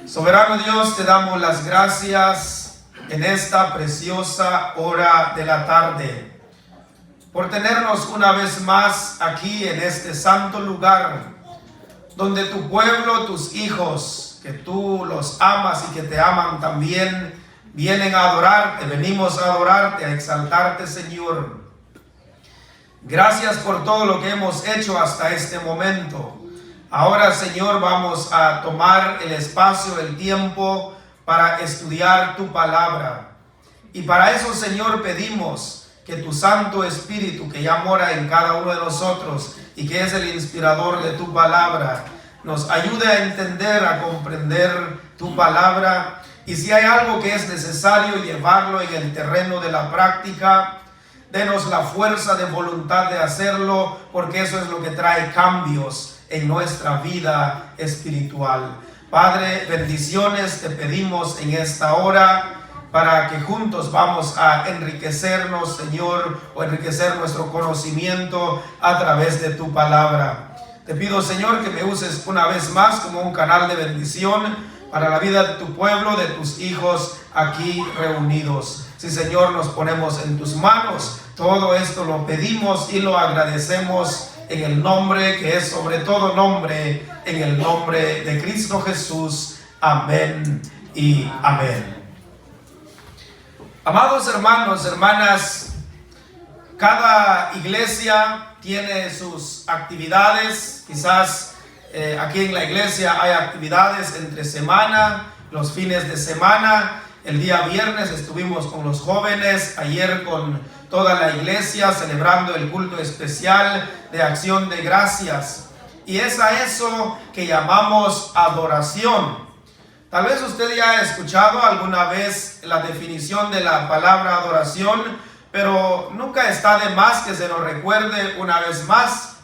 Soberano Dios, te damos las gracias en esta preciosa hora de la tarde, por tenernos una vez más aquí en este santo lugar, donde tu pueblo, tus hijos, que tú los amas y que te aman también, vienen a adorarte. Venimos a adorarte, a exaltarte, Señor. Gracias por todo lo que hemos hecho hasta este momento. Ahora, Señor, vamos a tomar el espacio, el tiempo para estudiar tu palabra. Y para eso, Señor, pedimos que tu Santo Espíritu, que ya mora en cada uno de nosotros y que es el inspirador de tu palabra, nos ayude a entender, a comprender tu palabra. Y si hay algo que es necesario llevarlo en el terreno de la práctica, denos la fuerza de voluntad de hacerlo, porque eso es lo que trae cambios en nuestra vida espiritual. Padre, bendiciones te pedimos en esta hora, para que juntos vamos a enriquecernos, Señor, o enriquecer nuestro conocimiento a través de tu palabra. Te pido, Señor, que me uses una vez más como un canal de bendición para la vida de tu pueblo, de tus hijos aquí reunidos. Sí, Señor, nos ponemos en tus manos. Todo esto lo pedimos y lo agradecemos en el nombre que es sobre todo nombre, en el nombre de Cristo Jesús. Amén y amén. Amados hermanos, hermanas, cada iglesia tiene sus actividades. Quizás aquí en la iglesia hay actividades entre semana, los fines de semana. El día viernes estuvimos con los jóvenes, ayer con toda la iglesia celebrando el culto especial de acción de gracias. Y es a eso que llamamos adoración. Tal vez usted ya ha escuchado alguna vez la definición de la palabra adoración, pero nunca está de más que se lo recuerde una vez más.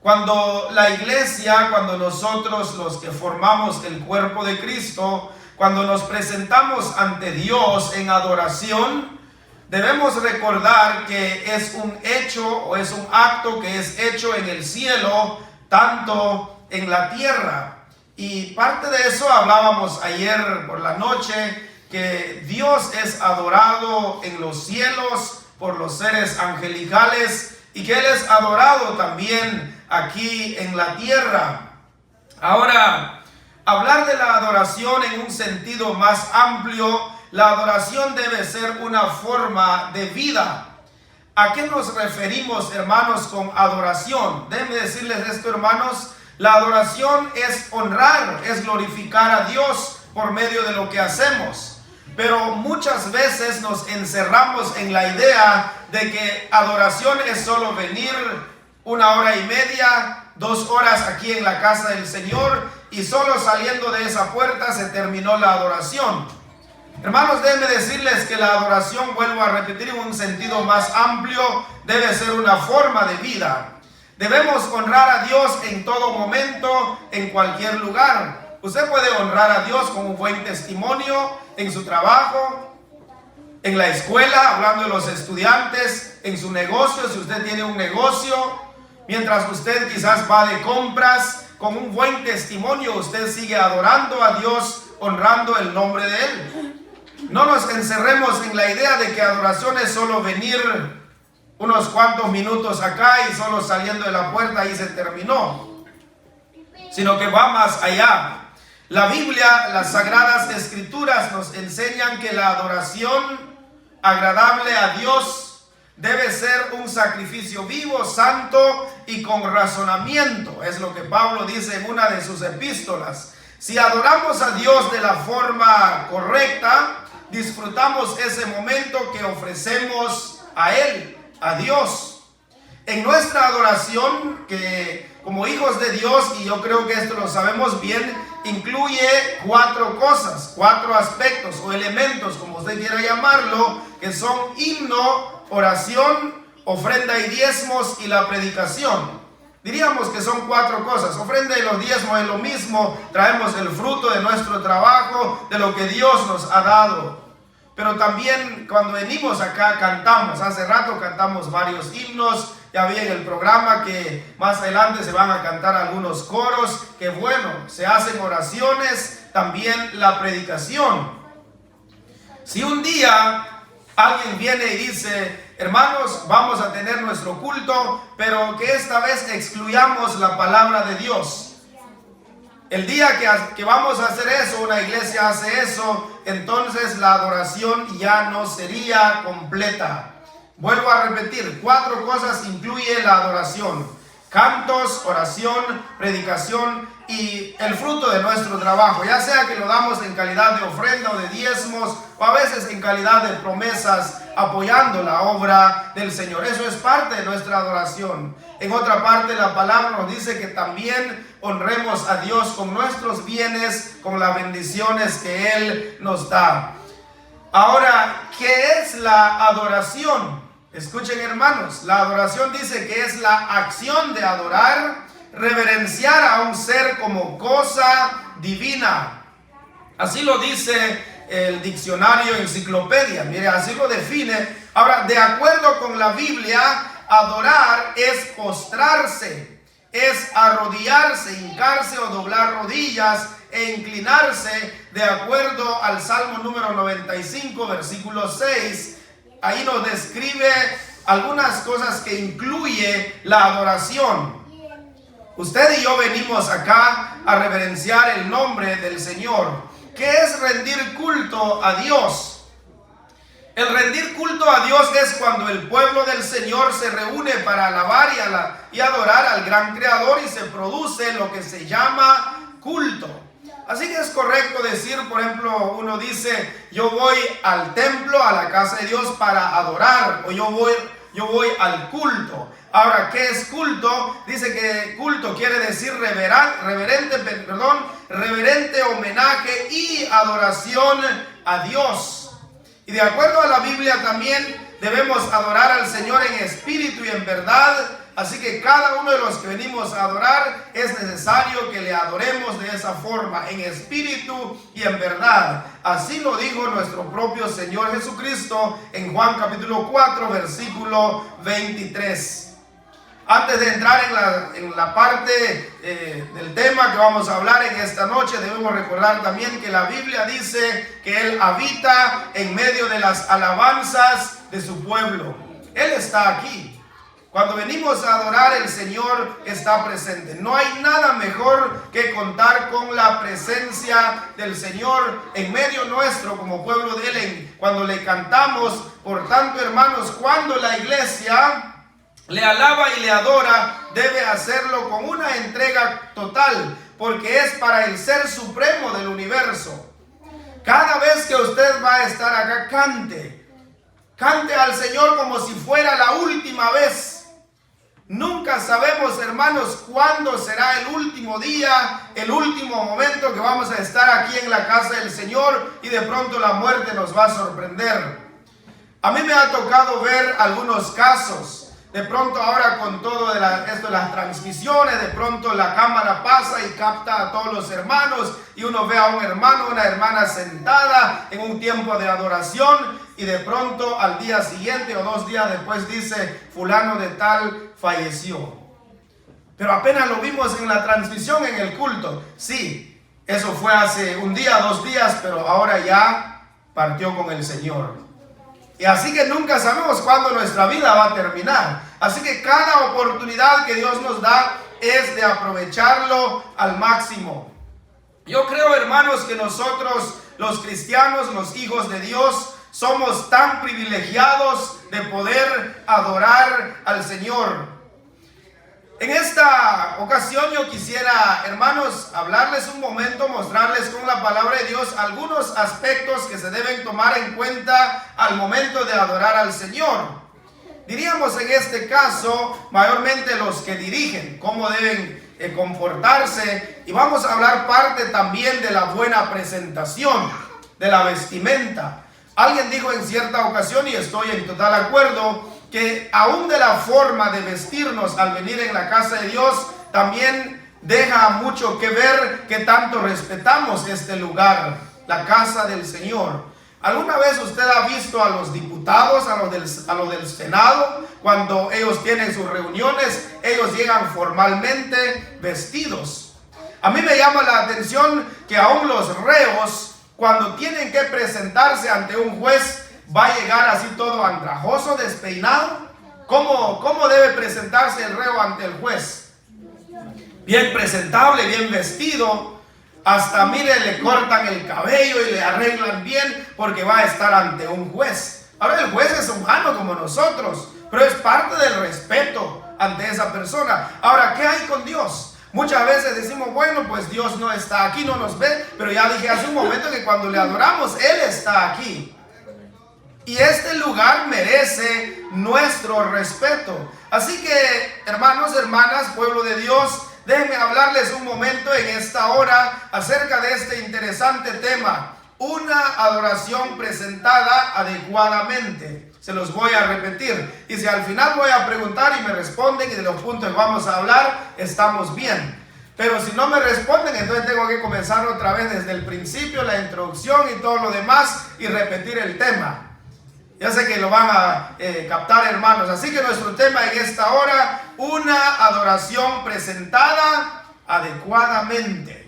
Cuando la iglesia, cuando nosotros los que formamos el cuerpo de Cristo, cuando nos presentamos ante Dios en adoración, debemos recordar que es un hecho o es un acto que es hecho en el cielo, tanto en la tierra. Y parte de eso hablábamos ayer por la noche, que Dios es adorado en los cielos por los seres angelicales y que Él es adorado también aquí en la tierra. Ahora, hablar de la adoración en un sentido más amplio, la adoración debe ser una forma de vida. ¿A qué nos referimos, hermanos, con adoración? Déjenme decirles esto, hermanos. La adoración es honrar, es glorificar a Dios por medio de lo que hacemos. Pero muchas veces nos encerramos en la idea de que adoración es solo venir 1 hora y media, 2 horas aquí en la casa del Señor y solo saliendo de esa puerta se terminó la adoración. Hermanos, déjenme decirles que la adoración, vuelvo a repetir, en un sentido más amplio, debe ser una forma de vida. Debemos honrar a Dios en todo momento, en cualquier lugar. Usted puede honrar a Dios con un buen testimonio en su trabajo, en la escuela, hablando de los estudiantes, en su negocio, si usted tiene un negocio, mientras usted quizás va de compras, con un buen testimonio usted sigue adorando a Dios, honrando el nombre de Él. No nos encerremos en la idea de que adoración es solo venir unos cuantos minutos acá y solo saliendo de la puerta y se terminó, sino que va más allá. La Biblia, las Sagradas Escrituras nos enseñan que la adoración agradable a Dios debe ser un sacrificio vivo, santo y con razonamiento. Es lo que Pablo dice en una de sus epístolas. Si adoramos a Dios de la forma correcta, disfrutamos ese momento que ofrecemos a Él, a Dios. En nuestra adoración, que como hijos de Dios, y yo creo que esto lo sabemos bien, incluye 4 cosas, 4 aspectos o elementos, como usted quiera llamarlo, que son himno, oración, ofrenda y diezmos y la predicación. Diríamos que son 4 cosas. Ofrenda y los diezmos es lo mismo, traemos el fruto de nuestro trabajo, de lo que Dios nos ha dado. Pero también cuando venimos acá cantamos. Hace rato cantamos varios himnos. Ya vi en el programa que más adelante se van a cantar algunos coros. Que bueno, se hacen oraciones también la predicación. Si un día alguien viene y dice, hermanos, vamos a tener nuestro culto, pero que esta vez excluyamos la palabra de Dios. El día que vamos a hacer eso, una iglesia hace eso, entonces la adoración ya no sería completa. Vuelvo a repetir, 4 cosas incluye la adoración: cantos, oración, predicación y el fruto de nuestro trabajo, ya sea que lo damos en calidad de ofrenda o de diezmos, o a veces en calidad de promesas, apoyando la obra del Señor. Eso es parte de nuestra adoración. En otra parte, la palabra nos dice que también honremos a Dios con nuestros bienes, con las bendiciones que Él nos da. Ahora, ¿qué es la adoración? Escuchen, hermanos, la adoración dice que es la acción de adorar, reverenciar a un ser como cosa divina. Así lo dice el diccionario Enciclopedia. Mire, así lo define. Ahora, de acuerdo con la Biblia, adorar es postrarse, es arrodillarse, hincarse o doblar rodillas e inclinarse, de acuerdo al Salmo número 95, versículo 6. Ahí nos describe algunas cosas que incluye la adoración. Usted y yo venimos acá a reverenciar el nombre del Señor. ¿Qué es rendir culto a Dios? El rendir culto a Dios es cuando el pueblo del Señor se reúne para alabar y adorar al gran Creador, y se produce lo que se llama culto. Así que es correcto decir, por ejemplo, uno dice, yo voy al templo, a la casa de Dios para adorar, o yo voy al culto. Ahora, ¿qué es culto? Dice que culto quiere decir reverente homenaje y adoración a Dios. Y de acuerdo a la Biblia también debemos adorar al Señor en espíritu y en verdad. Así que cada uno de los que venimos a adorar es necesario que le adoremos de esa forma, en espíritu y en verdad. Así lo dijo nuestro propio Señor Jesucristo en Juan capítulo 4, versículo 23. Antes de entrar en la parte del tema que vamos a hablar en esta noche, debemos recordar también que la Biblia dice que Él habita en medio de las alabanzas de su pueblo. Él está aquí. Cuando venimos a adorar, el Señor está presente. No hay nada mejor que contar con la presencia del Señor en medio nuestro como pueblo de Él. Cuando le cantamos, por tanto, hermanos, cuando la iglesia le alaba y le adora, debe hacerlo con una entrega total, porque es para el Ser Supremo del universo. Cada vez que usted va a estar acá, cante al Señor como si fuera la última vez. Nunca sabemos, hermanos, cuándo será el último día, el último momento que vamos a estar aquí en la casa del Señor, y de pronto la muerte nos va a sorprender. A mí me ha tocado ver algunos casos. De pronto ahora con todo esto de las transmisiones, de pronto la cámara pasa y capta a todos los hermanos, y uno ve a un hermano, una hermana sentada en un tiempo de adoración, y de pronto al día siguiente o 2 días después dice, fulano de tal falleció. Pero apenas lo vimos en la transmisión, en el culto. Sí, eso fue hace 1 día, 2 días, pero ahora ya partió con el Señor. Y así que nunca sabemos cuándo nuestra vida va a terminar. Así que cada oportunidad que Dios nos da es de aprovecharlo al máximo. Yo creo, hermanos, que nosotros, los cristianos, los hijos de Dios, somos tan privilegiados de poder adorar al Señor. En esta ocasión yo quisiera, hermanos, hablarles un momento, mostrarles con la palabra de Dios algunos aspectos que se deben tomar en cuenta al momento de adorar al Señor. Diríamos en este caso, mayormente los que dirigen, cómo deben comportarse, y vamos a hablar parte también de la buena presentación, de la vestimenta. Alguien dijo en cierta ocasión, y estoy en total acuerdo, que aún de la forma de vestirnos al venir en la casa de Dios, también deja mucho que ver qué tanto respetamos este lugar, la casa del Señor. ¿Alguna vez usted ha visto a los diputados, a los del Senado, cuando ellos tienen sus reuniones, ellos llegan formalmente vestidos? A mí me llama la atención que aún los reos, cuando tienen que presentarse ante un juez, va a llegar así todo andrajoso, despeinado. ¿Cómo debe presentarse el reo ante el juez? Bien presentable, bien vestido. Hasta, mire, le cortan el cabello y le arreglan bien porque va a estar ante un juez. Ahora, el juez es humano como nosotros, pero es parte del respeto ante esa persona. Ahora, ¿qué hay con Dios? Muchas veces decimos, bueno, pues Dios no está aquí, no nos ve, pero ya dije hace un momento que cuando le adoramos, Él está aquí. Y este lugar merece nuestro respeto. Así que, hermanos, hermanas, pueblo de Dios, déjenme hablarles un momento en esta hora acerca de este interesante tema. Una adoración presentada adecuadamente. Se los voy a repetir. Y si al final voy a preguntar y me responden y de los puntos que vamos a hablar, estamos bien. Pero si no me responden, entonces tengo que comenzar otra vez desde el principio, la introducción y todo lo demás y repetir el tema. Ya sé que lo van a captar, hermanos. Así que nuestro tema en esta hora, una adoración presentada adecuadamente.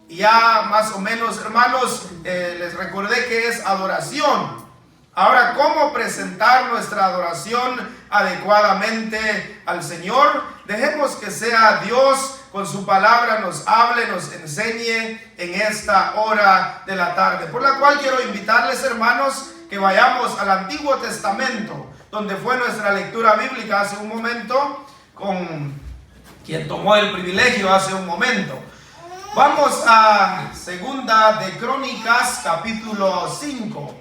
Y ya más o menos, hermanos, les recordé que es adoración. Ahora, ¿cómo presentar nuestra adoración adecuadamente al Señor? Dejemos que sea Dios con su palabra nos hable, nos enseñe en esta hora de la tarde. Por la cual quiero invitarles, hermanos, que vayamos al Antiguo Testamento, donde fue nuestra lectura bíblica hace un momento, con quien tomó el privilegio hace un momento. Vamos a Segunda de Crónicas, capítulo 5.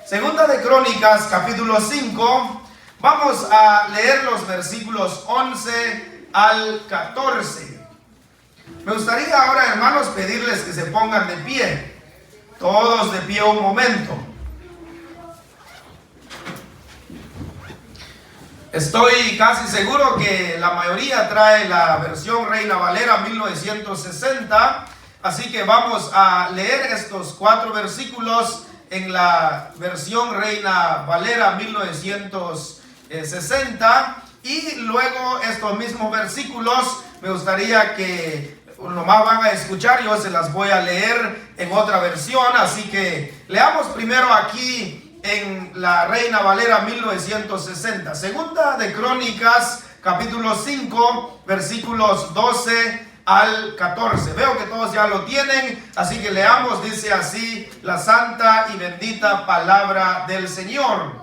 Segunda de Crónicas, capítulo 5. Vamos a leer los versículos 11 al 14. Me gustaría ahora, hermanos, pedirles que se pongan de pie. Todos de pie un momento. Estoy casi seguro que la mayoría trae la versión Reina Valera 1960, así que vamos a leer estos 4 versículos en la versión Reina Valera 1960 y luego estos mismos versículos me gustaría que nomás van a escuchar, yo se las voy a leer en otra versión, así que leamos primero aquí en la Reina Valera 1960. Segunda de Crónicas, capítulo 5, versículos 12 al 14. Veo que todos ya lo tienen, así que leamos. Dice así la santa y bendita palabra del Señor.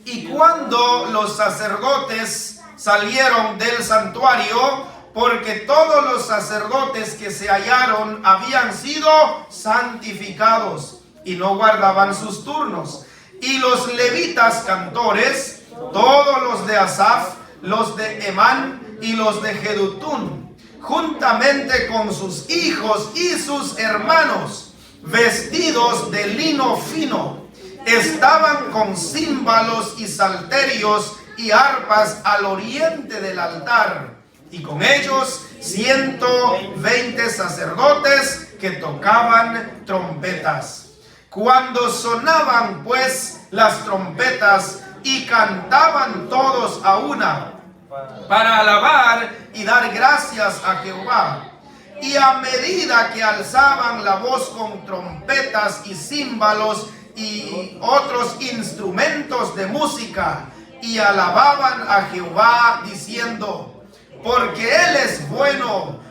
Y cuando los sacerdotes salieron del santuario, porque todos los sacerdotes que se hallaron habían sido santificados y no guardaban sus turnos. Y los levitas cantores, todos los de Asaf, los de Emán y los de Jedutún, juntamente con sus hijos y sus hermanos, vestidos de lino fino, estaban con címbalos y salterios y arpas al oriente del altar, y con ellos 120 sacerdotes que tocaban trompetas. Cuando sonaban pues las trompetas y cantaban todos a una para alabar y dar gracias a Jehová, y a medida que alzaban la voz con trompetas y címbalos y otros instrumentos de música, y alababan a Jehová diciendo: porque Él es bueno,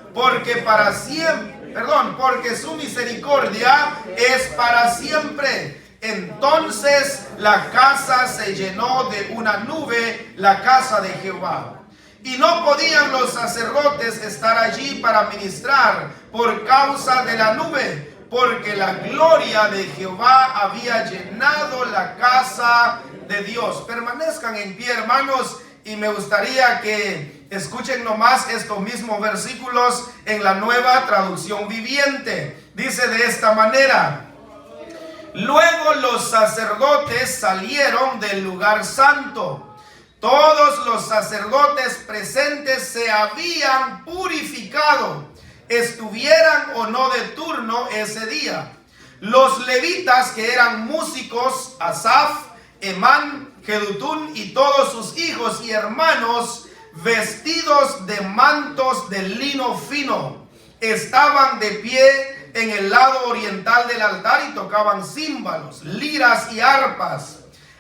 porque su misericordia es para siempre. Entonces la casa se llenó de una nube, la casa de Jehová. Y no podían los sacerdotes estar allí para ministrar por causa de la nube, porque la gloria de Jehová había llenado la casa de Dios. Permanezcan en pie, hermanos, y me gustaría que escuchen nomás estos mismos versículos en la Nueva Traducción Viviente. Dice de esta manera: luego los sacerdotes salieron del lugar santo. Todos los sacerdotes presentes se habían purificado, estuvieran o no de turno ese día. Los levitas, que eran músicos, Asaf, Emán, Jedutún y todos sus hijos y hermanos, vestidos de mantos de lino fino, estaban de pie en el lado oriental del altar y tocaban címbalos, liras y arpas.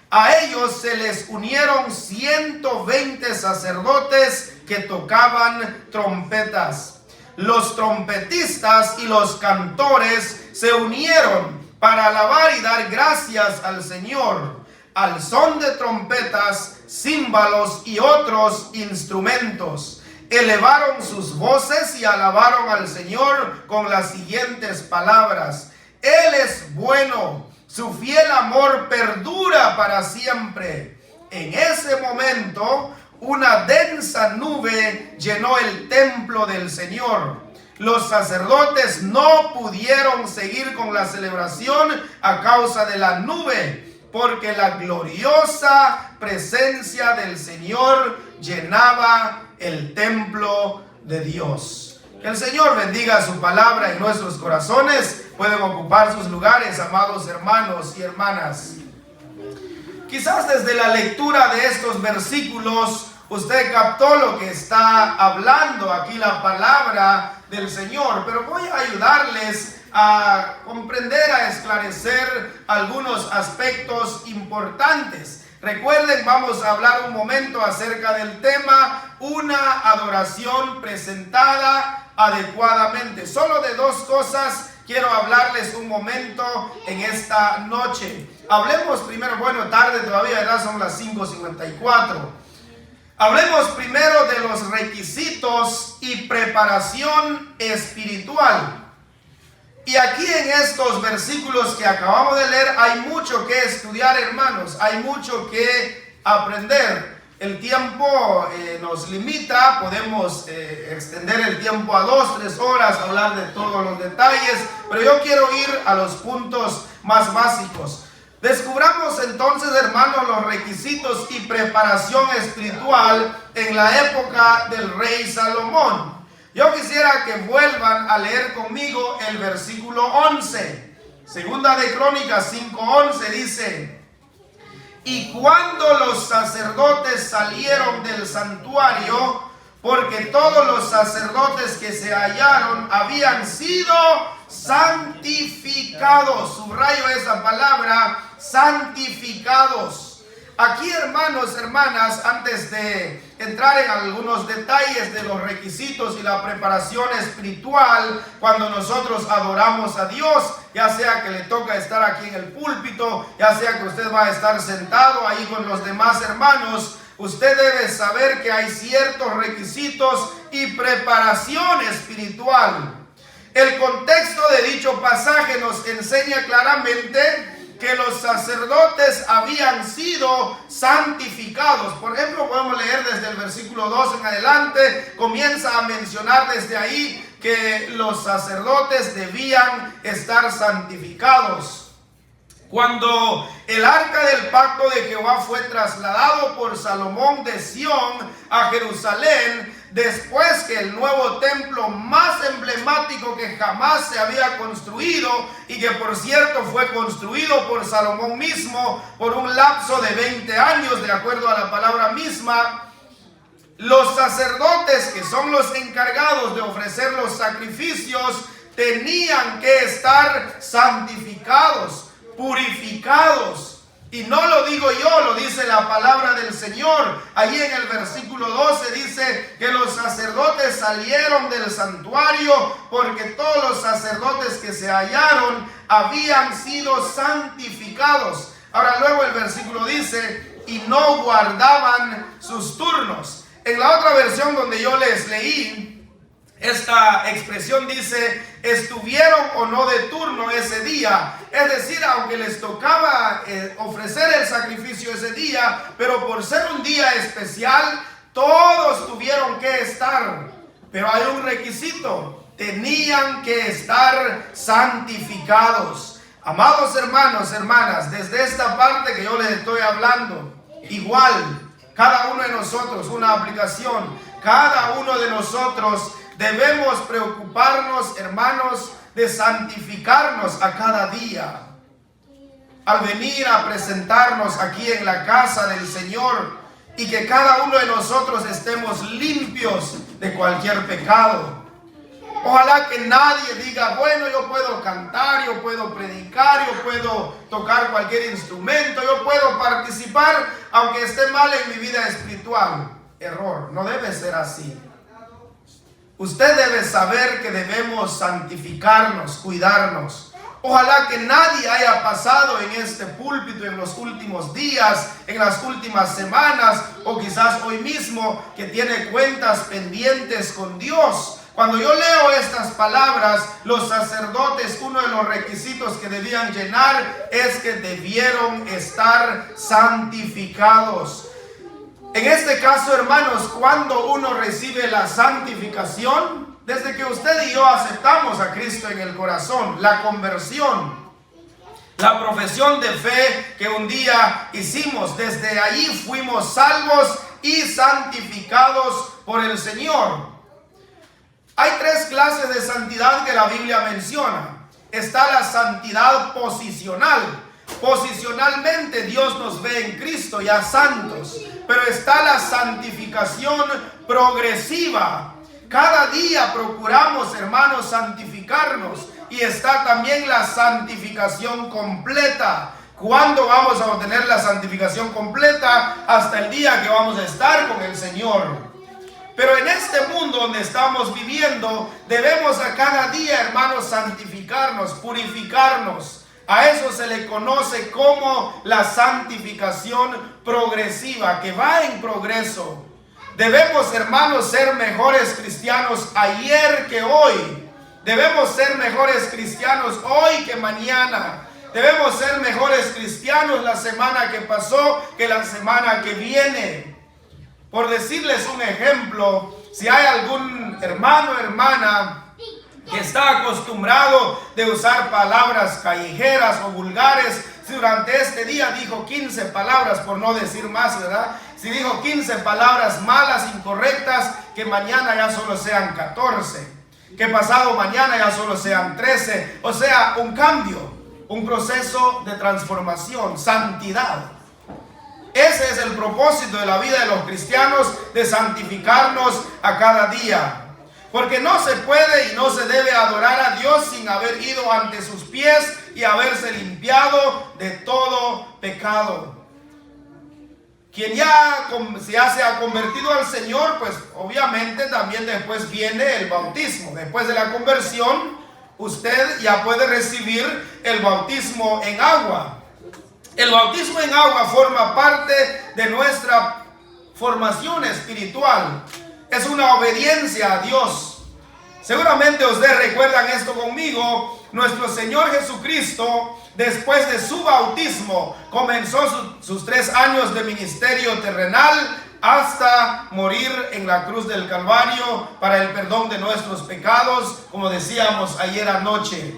A ellos se les unieron 120 sacerdotes que tocaban trompetas. Los trompetistas y los cantores se unieron para alabar y dar gracias al Señor, al son de trompetas, címbalos y otros instrumentos. Elevaron sus voces y alabaron al Señor con las siguientes palabras: Él es bueno, su fiel amor perdura para siempre. En ese momento, una densa nube llenó el templo del Señor. Los sacerdotes no pudieron seguir con la celebración a causa de la nube, porque la gloriosa presencia del Señor llenaba el templo de Dios. Que el Señor bendiga su palabra en nuestros corazones. Pueden ocupar sus lugares, amados hermanos y hermanas. Quizás desde la lectura de estos versículos usted captó lo que está hablando aquí la palabra del Señor, pero voy a ayudarles a comprender, a esclarecer algunos aspectos importantes. Recuerden, vamos a hablar un momento acerca del tema una adoración presentada adecuadamente. Solo de dos cosas quiero hablarles un momento en esta noche. Hablemos primero, tarde todavía, ya son las 5:54. Hablemos primero de los requisitos y preparación espiritual. Y aquí en estos versículos que acabamos de leer hay mucho que estudiar, hermanos. Hay mucho que aprender. El tiempo nos limita. Podemos extender el tiempo a 2-3 horas, hablar de todos los detalles. Pero yo quiero ir a los puntos más básicos. Descubramos entonces, hermanos, los requisitos y preparación espiritual en la época del rey Salomón. Yo quisiera que vuelvan a leer conmigo el versículo 11. Segunda de Crónicas 5:11 dice: y cuando los sacerdotes salieron del santuario, porque todos los sacerdotes que se hallaron habían sido santificados. Subrayo esa palabra, santificados. Aquí, hermanos, hermanas, antes de entrar en algunos detalles de los requisitos y la preparación espiritual, cuando nosotros adoramos a Dios, ya sea que le toca estar aquí en el púlpito, ya sea que usted va a estar sentado ahí con los demás hermanos, usted debe saber que hay ciertos requisitos y preparación espiritual. El contexto de dicho pasaje nos enseña claramente que los sacerdotes habían sido santificados. Por ejemplo, podemos leer desde el versículo 2 en adelante, comienza a mencionar desde ahí que los sacerdotes debían estar santificados. Cuando el arca del pacto de Jehová fue trasladado por Salomón de Sión a Jerusalén, después que el nuevo templo más emblemático que jamás se había construido, y que por cierto fue construido por Salomón mismo por un lapso de 20 años, de acuerdo a la palabra misma, los sacerdotes, que son los encargados de ofrecer los sacrificios, tenían que estar santificados, purificados. Y no lo digo yo, lo dice la palabra del Señor. Allí en el versículo 12 dice que los sacerdotes salieron del santuario porque todos los sacerdotes que se hallaron habían sido santificados. Ahora luego el versículo dice, y no guardaban sus turnos. En la otra versión donde yo les leí, esta expresión dice, estuvieron o no de turno ese día. Es decir, aunque les tocaba ofrecer el sacrificio ese día, pero por ser un día especial, todos tuvieron que estar. Pero hay un requisito, tenían que estar santificados. Amados hermanos, hermanas, desde esta parte que yo les estoy hablando, igual, cada uno de nosotros, una aplicación, cada uno de nosotros debemos preocuparnos, hermanos, de santificarnos a cada día. Al venir a presentarnos aquí en la casa del Señor, y que cada uno de nosotros estemos limpios de cualquier pecado. Ojalá que nadie diga, bueno, yo puedo cantar, yo puedo predicar, yo puedo tocar cualquier instrumento, yo puedo participar, aunque esté mal en mi vida espiritual. Error, no debe ser así. Usted debe saber que debemos santificarnos, cuidarnos. Ojalá que nadie haya pasado en este púlpito en los últimos días, en las últimas semanas, o quizás hoy mismo, que tiene cuentas pendientes con Dios. Cuando yo leo estas palabras, los sacerdotes, uno de los requisitos que debían llenar es que debieron estar santificados. En este caso, hermanos, cuando uno recibe la santificación, desde que usted y yo aceptamos a Cristo en el corazón, la conversión, la profesión de fe que un día hicimos, desde allí fuimos salvos y santificados por el Señor. Hay tres clases de santidad que la Biblia menciona. Está la santidad posicional. Posicionalmente Dios nos ve en Cristo ya santos. Pero está la santificación progresiva. Cada día procuramos, hermanos, santificarnos. Y está también la santificación completa. ¿Cuándo vamos a obtener la santificación completa? Hasta el día que vamos a estar con el Señor. Pero en este mundo donde estamos viviendo, debemos a cada día, hermanos, santificarnos, purificarnos. A eso se le conoce como la santificación progresiva, que va en progreso. Debemos, hermanos, ser mejores cristianos ayer que hoy. Debemos ser mejores cristianos hoy que mañana. Debemos ser mejores cristianos la semana que pasó que la semana que viene. Por decirles un ejemplo, si hay algún hermano o hermana que está acostumbrado de usar palabras callejeras o vulgares, si durante este día dijo 15 palabras, por no decir más, ¿verdad? Si dijo 15 palabras malas, incorrectas, que mañana ya solo sean 14, que pasado mañana ya solo sean 13, o sea, un cambio, un proceso de transformación, santidad. Ese es el propósito de la vida de los cristianos, de santificarnos a cada día. Porque no se puede y no se debe adorar a Dios sin haber ido ante sus pies y haberse limpiado de todo pecado. Quien ya se ha convertido al Señor, pues obviamente también después viene el bautismo. Después de la conversión, usted ya puede recibir el bautismo en agua. El bautismo en agua forma parte de nuestra formación espiritual. Es una obediencia a Dios. Seguramente ustedes recuerdan esto conmigo. Nuestro Señor Jesucristo, después de su bautismo, comenzó sus 3 años de ministerio terrenal hasta morir en la cruz del Calvario para el perdón de nuestros pecados, como decíamos ayer anoche.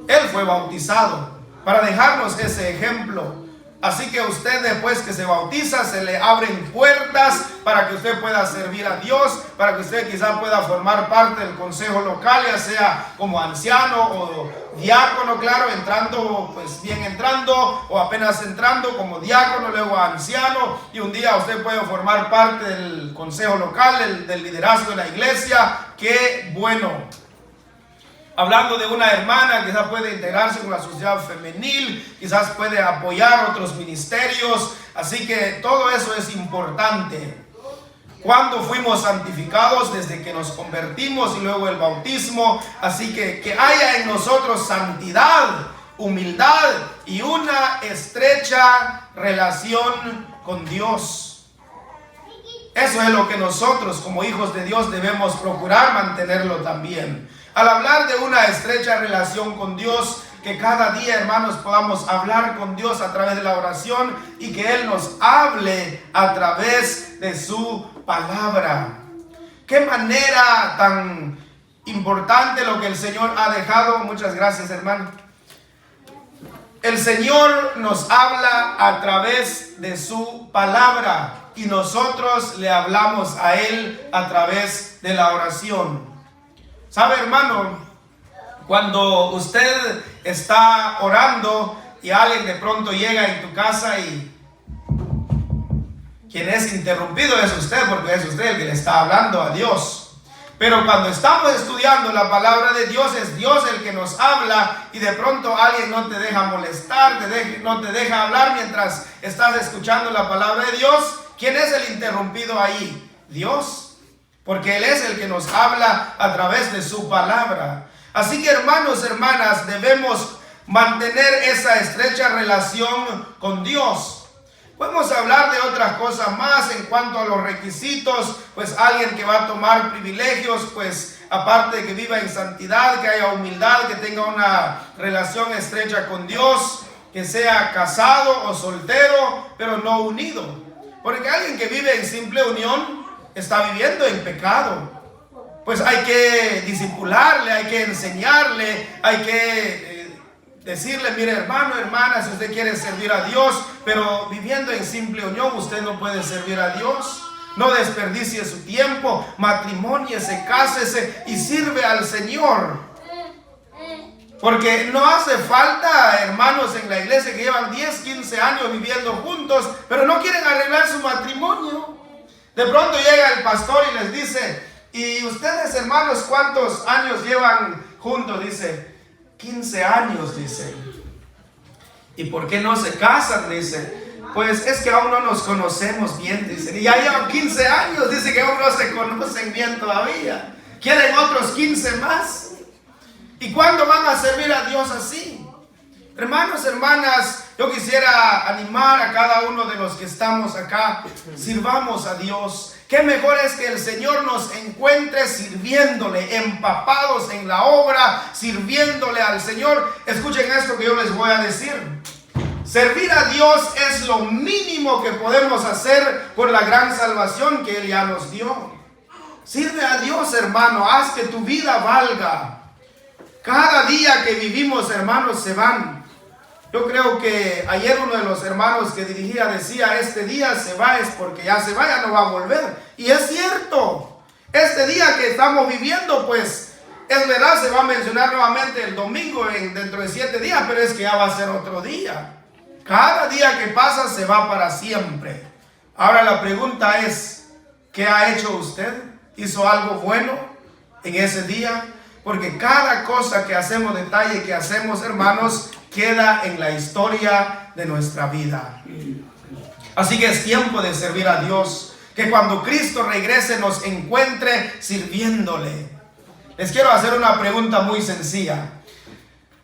Él fue bautizado para dejarnos ese ejemplo. Así que usted, después que se bautiza, se le abren puertas para que usted pueda servir a Dios, para que usted quizá pueda formar parte del consejo local, ya sea como anciano o diácono, claro, entrando, pues bien entrando, o apenas entrando como diácono, luego anciano, y un día usted puede formar parte del consejo local, del liderazgo de la iglesia. ¡Qué bueno! Hablando de una hermana, quizás puede integrarse con la sociedad femenil, quizás puede apoyar otros ministerios. Así que todo eso es importante. Cuando fuimos santificados, desde que nos convertimos y luego el bautismo. Así que haya en nosotros santidad, humildad y una estrecha relación con Dios. Eso es lo que nosotros como hijos de Dios debemos procurar mantenerlo también. Al hablar de una estrecha relación con Dios, que cada día, hermanos, podamos hablar con Dios a través de la oración y que Él nos hable a través de su palabra. Qué manera tan importante lo que el Señor ha dejado. Muchas gracias, hermano. El Señor nos habla a través de su palabra y nosotros le hablamos a Él a través de la oración. ¿Sabe, hermano? Cuando usted está orando y alguien de pronto llega en tu casa y quien es interrumpido es usted, porque es usted el que le está hablando a Dios. Pero cuando estamos estudiando la palabra de Dios, es Dios el que nos habla y de pronto alguien no te deja molestar, no te deja hablar mientras estás escuchando la palabra de Dios. ¿Quién es el interrumpido ahí? Dios, porque Él es el que nos habla a través de su palabra. Así que hermanos, hermanas, debemos mantener esa estrecha relación con Dios. Podemos hablar de otras cosas más en cuanto a los requisitos, pues alguien que va a tomar privilegios, pues aparte de que viva en santidad, que haya humildad, que tenga una relación estrecha con Dios, que sea casado o soltero, pero no unido. Porque alguien que vive en simple unión está viviendo en pecado. Pues hay que discipularle, hay que enseñarle, hay que decirle, mire hermano, hermana, si usted quiere servir a Dios, pero viviendo en simple unión, usted no puede servir a Dios. No desperdicie su tiempo, matrimóniese, cásese y sirve al Señor. Porque no hace falta hermanos en la iglesia que llevan 10, 15 años viviendo juntos, pero no quieren arreglar su matrimonio. De pronto llega el pastor y les dice, ¿y ustedes hermanos cuántos años llevan juntos? Dice, 15 años, dice. ¿Y por qué no se casan? Dice, pues es que aún no nos conocemos bien, dice. Y ya llevan 15 años, dice que aún no se conocen bien todavía. ¿Quieren otros 15 más? ¿Y cuándo van a servir a Dios así? Hermanos, hermanas, yo quisiera animar a cada uno de los que estamos acá, sirvamos a Dios. Qué mejor es que el Señor nos encuentre sirviéndole, empapados en la obra, sirviéndole al Señor. Escuchen esto que yo les voy a decir. Servir a Dios es lo mínimo que podemos hacer por la gran salvación que Él ya nos dio. Sirve a Dios, hermano, haz que tu vida valga. Cada día que vivimos, hermanos, se van. Yo creo que ayer uno de los hermanos que dirigía decía, este día se va es porque ya se va, ya no va a volver. Y es cierto, este día que estamos viviendo, pues, es verdad, se va a mencionar nuevamente el domingo dentro de 7 días, pero es que ya va a ser otro día. Cada día que pasa se va para siempre. Ahora la pregunta es, ¿qué ha hecho usted? ¿Hizo algo bueno en ese día? Porque cada cosa que hacemos, detalle que hacemos, hermanos, queda en la historia de nuestra vida. Así que es tiempo de servir a Dios. Que cuando Cristo regrese nos encuentre sirviéndole. Les quiero hacer una pregunta muy sencilla.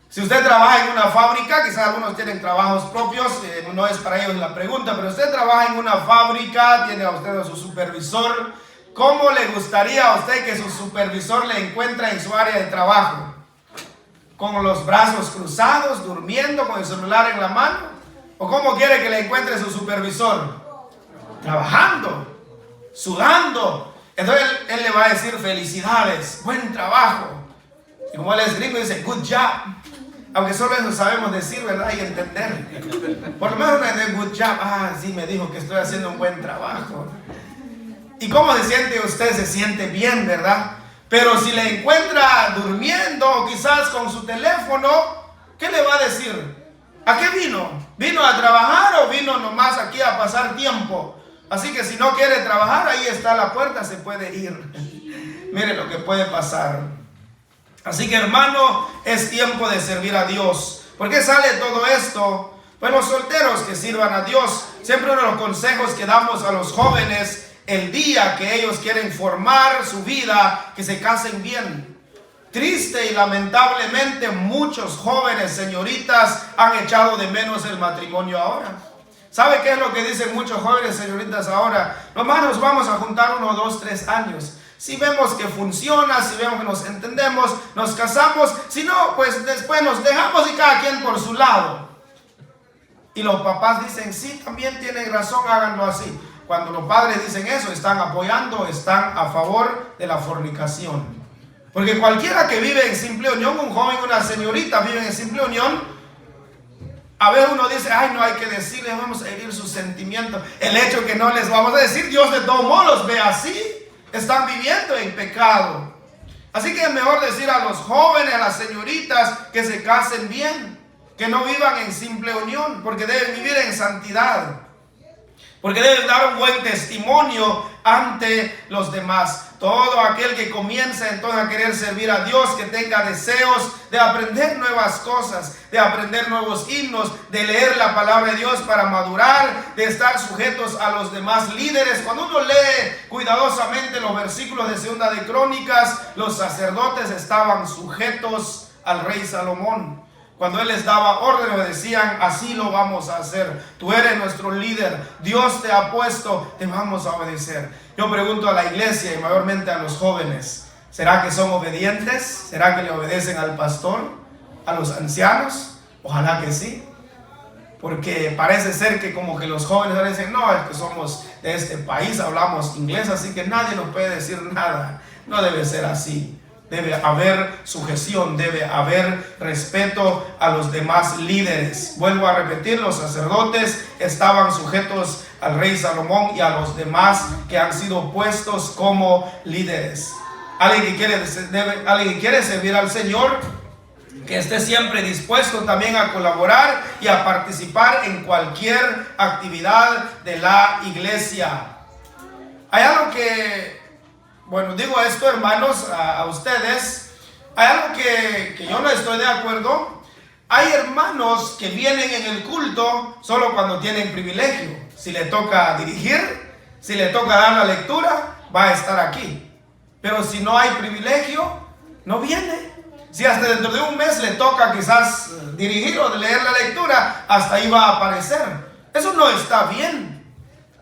Si usted trabaja en una fábrica, quizás algunos tienen trabajos propios, no es para ellos la pregunta, pero usted trabaja en una fábrica, tiene a usted a su supervisor. ¿Cómo le gustaría a usted que su supervisor le encuentre en su área de trabajo? ¿Con los brazos cruzados, durmiendo, con el celular en la mano? ¿O cómo quiere que le encuentre su supervisor? Trabajando, sudando. Entonces él le va a decir felicidades, buen trabajo. Y como él es gringo, dice good job. Aunque solo eso sabemos decir, ¿verdad? Y entender. Por lo menos una de good job. Ah, sí, me dijo que estoy haciendo un buen trabajo. ¿Y cómo se siente usted? Se siente bien, ¿verdad? Pero si le encuentra durmiendo o quizás con su teléfono, ¿qué le va a decir? ¿A qué vino? ¿Vino a trabajar o vino nomás aquí a pasar tiempo? Así que si no quiere trabajar, ahí está la puerta, se puede ir. Mire lo que puede pasar. Así que hermano, es tiempo de servir a Dios. ¿Por qué sale todo esto? Pues los solteros que sirvan a Dios. Siempre uno de los consejos que damos a los jóvenes, el día que ellos quieren formar su vida, que se casen bien. Triste y lamentablemente muchos jóvenes, señoritas, han echado de menos el matrimonio ahora. ¿Sabe qué es lo que dicen muchos jóvenes, señoritas, ahora? Nomás nos vamos a juntar 1, 2, 3 años. Si vemos que funciona, si vemos que nos entendemos, nos casamos. Si no, pues después nos dejamos y cada quien por su lado. Y los papás dicen, sí, también tienen razón, háganlo así. Cuando los padres dicen eso, están apoyando, están a favor de la fornicación. Porque cualquiera que vive en simple unión, un joven, una señorita viven en simple unión, a veces uno dice, ay, no hay que decirles, vamos a herir sus sentimientos. El hecho que no les vamos a decir, Dios de todos modos los ve así. Están viviendo en pecado. Así que es mejor decir a los jóvenes, a las señoritas, que se casen bien, que no vivan en simple unión, porque deben vivir en santidad, porque deben dar un buen testimonio ante los demás. Todo aquel que comienza entonces a querer servir a Dios, que tenga deseos de aprender nuevas cosas, de aprender nuevos himnos, de leer la palabra de Dios para madurar, de estar sujetos a los demás líderes. Cuando uno lee cuidadosamente los versículos de Segunda de Crónicas, los sacerdotes estaban sujetos al rey Salomón. Cuando él les daba órdenes, le decían: así lo vamos a hacer. Tú eres nuestro líder. Dios te ha puesto, te vamos a obedecer. Yo pregunto a la iglesia y mayormente a los jóvenes: ¿será que son obedientes? ¿Será que le obedecen al pastor? ¿A los ancianos? Ojalá que sí. Porque parece ser que como que los jóvenes dicen: no, es que somos de este país, hablamos inglés, así que nadie nos puede decir nada. No debe ser así. Debe haber sujeción, debe haber respeto a los demás líderes. Vuelvo a repetir, los sacerdotes estaban sujetos al rey Salomón y a los demás que han sido puestos como líderes. Alguien que quiere servir al Señor, que esté siempre dispuesto también a colaborar y a participar en cualquier actividad de la iglesia. Hay algo que... Bueno, digo esto, hermanos, a ustedes. Hay algo que yo no estoy de acuerdo. Hay hermanos que vienen en el culto solo cuando tienen privilegio. Si le toca dirigir, si le toca dar la lectura, va a estar aquí. Pero si no hay privilegio, no viene. Si hasta dentro de un mes le toca quizás dirigir o leer la lectura, hasta ahí va a aparecer. Eso no está bien.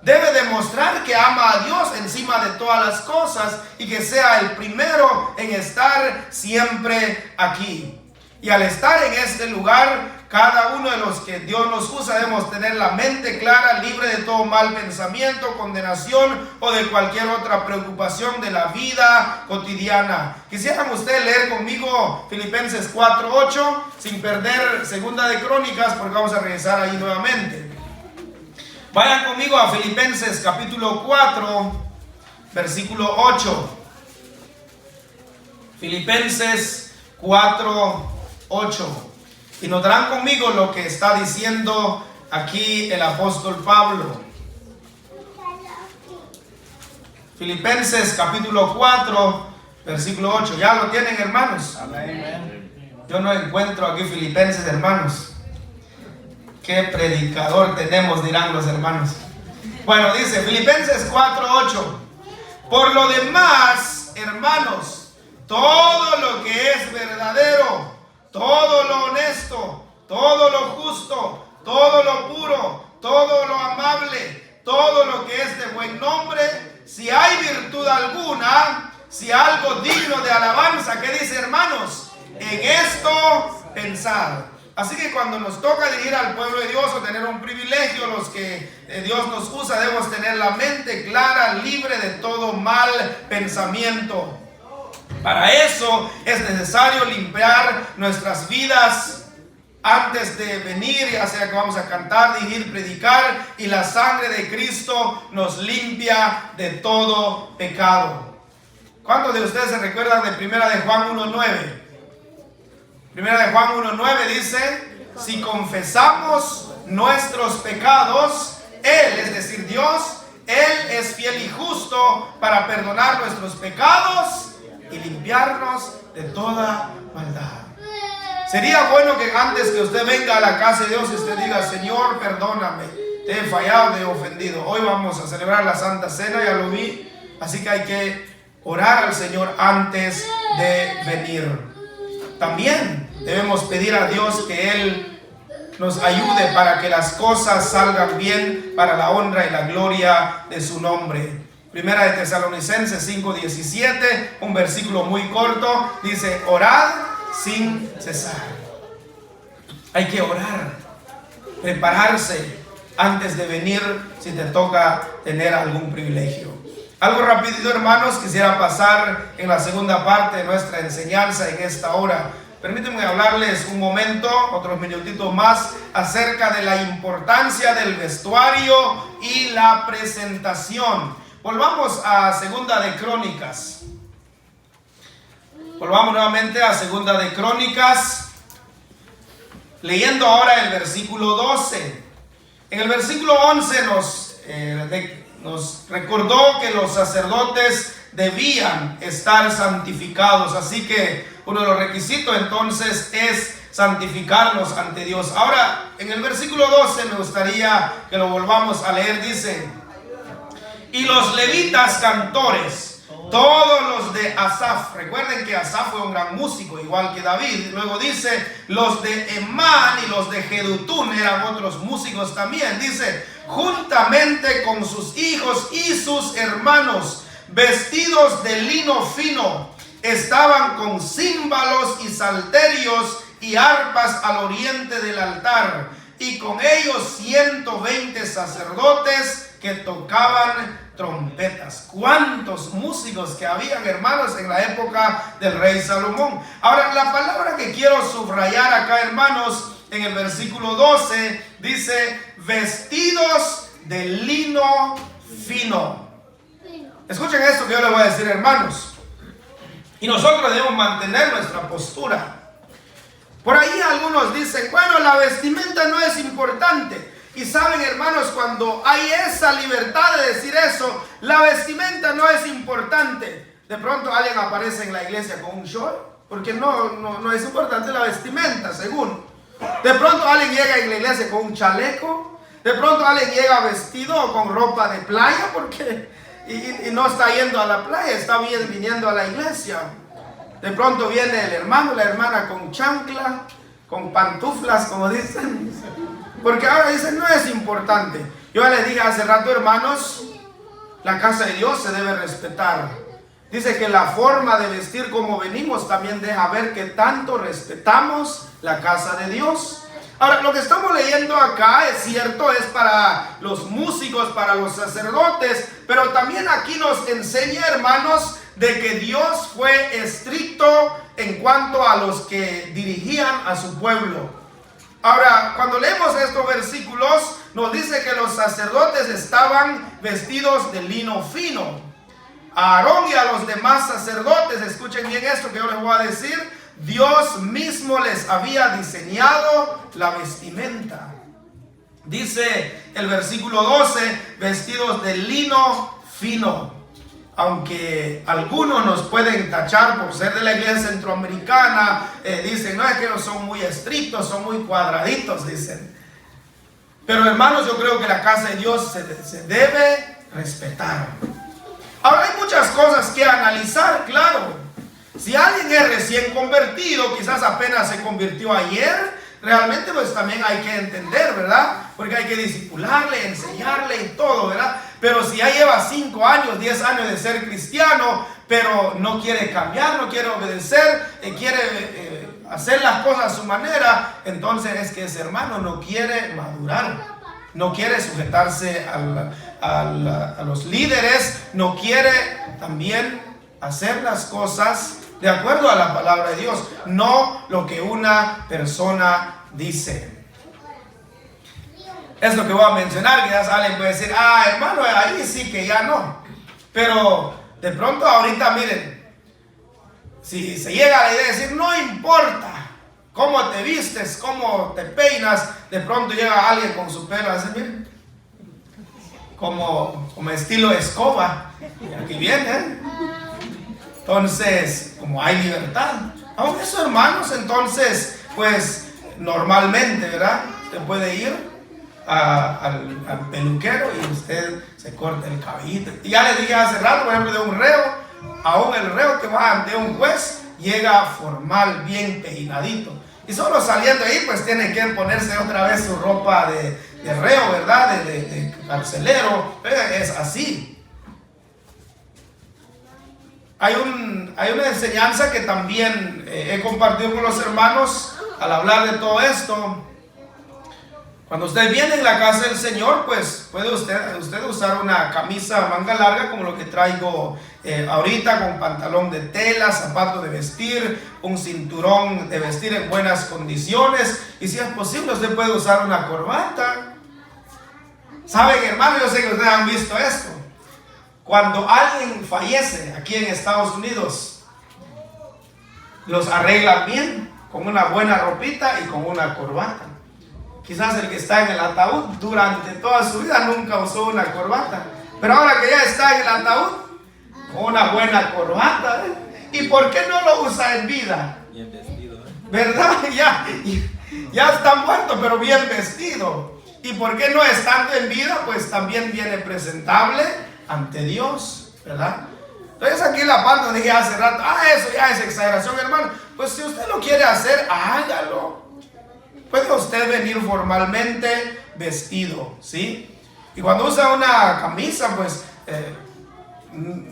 Debe demostrar que ama a Dios encima de todas las cosas y que sea el primero en estar siempre aquí. Y al estar en este lugar, cada uno de los que Dios nos usa, debemos tener la mente clara, libre de todo mal pensamiento, condenación o de cualquier otra preocupación de la vida cotidiana. Quisieran ustedes leer conmigo Filipenses 4:8, sin perder Segunda de Crónicas, porque vamos a regresar ahí nuevamente. Vayan conmigo a Filipenses capítulo 4, versículo 8. Filipenses 4, 8. Y notarán conmigo lo que está diciendo aquí el apóstol Pablo. Filipenses capítulo 4, versículo 8. ¿Ya lo tienen, hermanos? Amén. Yo no encuentro aquí Filipenses, hermanos. Qué predicador tenemos, dirán los hermanos. Bueno, dice Filipenses 4:8. Por lo demás, hermanos, todo lo que es verdadero, todo lo honesto, todo lo justo, todo lo puro, todo lo amable, todo lo que es de buen nombre, si hay virtud alguna, si algo digno de alabanza, ¿qué dice, hermanos? En esto pensad. Así que cuando nos toca dirigir al pueblo de Dios o tener un privilegio, los que Dios nos usa, debemos tener la mente clara, libre de todo mal pensamiento. Para eso es necesario limpiar nuestras vidas antes de venir, ya sea que vamos a cantar, dirigir, predicar, y la sangre de Cristo nos limpia de todo pecado. ¿Cuántos de ustedes se recuerdan de Primera de Juan 1:9? Primera de Juan 1:9 dice: si confesamos nuestros pecados, Él, es decir, Dios, Él es fiel y justo para perdonar nuestros pecados y limpiarnos de toda maldad. Sería bueno que antes que usted venga a la casa de Dios, usted diga: Señor, perdóname, te he fallado, te he ofendido. Hoy vamos a celebrar la Santa Cena, ya lo vi, así que hay que orar al Señor antes de venir. También debemos pedir a Dios que Él nos ayude para que las cosas salgan bien para la honra y la gloria de su nombre. Primera de Tesalonicenses 5:17, un versículo muy corto, dice: orad sin cesar. Hay que orar, prepararse antes de venir si te toca tener algún privilegio. Algo rapidito, hermanos, quisiera pasar en la segunda parte de nuestra enseñanza en esta hora. Permítanme hablarles un momento, otros minutitos más, acerca de la importancia del vestuario y la presentación. Volvamos a Segunda de Crónicas. Volvamos nuevamente a Segunda de Crónicas, leyendo ahora el versículo 12. En el versículo 11 nos recordó que los sacerdotes debían estar santificados. Así que uno de los requisitos entonces es santificarnos ante Dios. Ahora, en el versículo 12 me gustaría que lo volvamos a leer. Dice: y los levitas cantores, todos los de Asaf. Recuerden que Asaf fue un gran músico, igual que David. Luego dice, los de Emán y los de Jedutún eran otros músicos también. Dice, juntamente con sus hijos y sus hermanos, vestidos de lino fino, estaban con címbalos y salterios y arpas al oriente del altar, y con ellos 120 sacerdotes que tocaban trompetas. ¿Cuántos músicos que habían, hermanos, en la época del rey Salomón? Ahora, la palabra que quiero subrayar acá, hermanos, en el versículo 12, dice, vestidos de lino fino. Escuchen esto que yo les voy a decir, hermanos. Y nosotros debemos mantener nuestra postura. Por ahí algunos dicen, bueno, la vestimenta no es importante. Y saben, hermanos, cuando hay esa libertad de decir eso, la vestimenta no es importante. De pronto alguien aparece en la iglesia con un short, porque no es importante la vestimenta, según. De pronto alguien llega en la iglesia con un chaleco. De pronto alguien llega vestido con ropa de playa, porque y no está yendo a la playa, está viniendo a la iglesia. De pronto viene el hermano, la hermana con chancla, con pantuflas, como dicen. Porque ahora dicen, no es importante. Yo les dije hace rato, hermanos, la casa de Dios se debe respetar. Dice que la forma de vestir como venimos también deja ver que tanto respetamos la casa de Dios. Ahora, lo que estamos leyendo acá es cierto, es para los músicos, para los sacerdotes, pero también aquí nos enseña, hermanos, de que Dios fue estricto en cuanto a los que dirigían a su pueblo. Ahora, cuando leemos estos versículos, nos dice que los sacerdotes estaban vestidos de lino fino. A Aarón y a los demás sacerdotes, escuchen bien esto que yo les voy a decir, Dios mismo les había diseñado la vestimenta. Dice el versículo 12, vestidos de lino fino. Aunque algunos nos pueden tachar por ser de la iglesia centroamericana, dicen, no, es que no son muy estrictos, son muy cuadraditos, dicen. Pero hermanos, yo creo que la casa de Dios se debe respetar. Ahora hay muchas cosas que analizar, claro. Si alguien es recién convertido, quizás apenas se convirtió ayer, realmente pues también hay que entender, ¿verdad? Porque hay que discipularle, enseñarle y todo, ¿verdad? Pero si ya lleva 5 años, 10 años de ser cristiano, pero no quiere cambiar, no quiere obedecer, quiere hacer las cosas a su manera, entonces es que ese hermano no quiere madurar, no quiere sujetarse a los líderes, no quiere también hacer las cosas de acuerdo a la palabra de Dios, no lo que una persona dice. Es lo que voy a mencionar, quizás alguien puede decir, hermano, ahí sí que ya no. Pero de pronto ahorita, miren, si se llega a la idea de decir, no importa cómo te vistes, cómo te peinas, de pronto llega alguien con su pelo así, miren, como estilo escoba, y aquí viene, Entonces, como hay libertad, aún eso, hermanos, entonces, pues, normalmente, ¿verdad? Usted puede ir al peluquero y usted se corta el cabellito. Y ya les dije hace rato, por ejemplo, de un reo, aún el reo que va ante un juez llega formal, bien peinadito. Y solo saliendo ahí, pues tiene que ponerse otra vez su ropa de reo, ¿verdad? De carcelero. Es así. Hay una enseñanza que también he compartido con los hermanos al hablar de todo esto. Cuando usted viene en la casa del Señor, pues puede usted usar una camisa manga larga como lo que traigo ahorita, con pantalón de tela, zapatos de vestir, un cinturón de vestir en buenas condiciones, y si es posible usted puede usar una corbata. Saben, hermanos, yo sé que ustedes han visto esto. Cuando alguien fallece aquí en Estados Unidos, los arreglan bien, con una buena ropita y con una corbata. Quizás el que está en el ataúd durante toda su vida nunca usó una corbata. Pero ahora que ya está en el ataúd, una buena corbata, ¿y por qué no lo usa en vida? Bien vestido, ¿Verdad? Ya está muerto, pero bien vestido. ¿Y por qué no estando en vida? Pues también viene presentable ante Dios, ¿verdad? Entonces aquí la parte donde dije hace rato, eso ya es exageración, hermano. Pues si usted lo quiere hacer, hágalo. Puede usted venir formalmente vestido, ¿sí? Y cuando usa una camisa, pues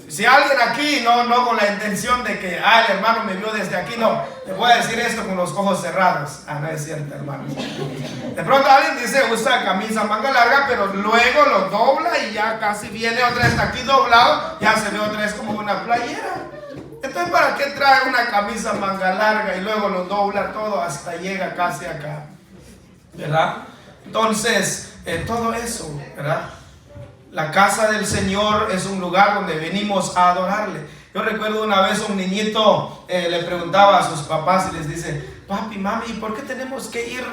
si alguien aquí no con la intención de que el hermano me vio desde aquí, no, le voy a decir esto con los ojos cerrados. No es cierto, hermano. De pronto alguien dice usa camisa manga larga, pero luego lo dobla y ya casi viene otra vez aquí doblado, ya se ve otra vez como una playera. Entonces, ¿para qué trae una camisa manga larga y luego lo dobla todo hasta llega casi acá? ¿Verdad? Entonces, todo eso, ¿verdad? La casa del Señor es un lugar donde venimos a adorarle. Yo recuerdo una vez un niñito le preguntaba a sus papás y les dice, papi, mami, ¿por qué tenemos que ir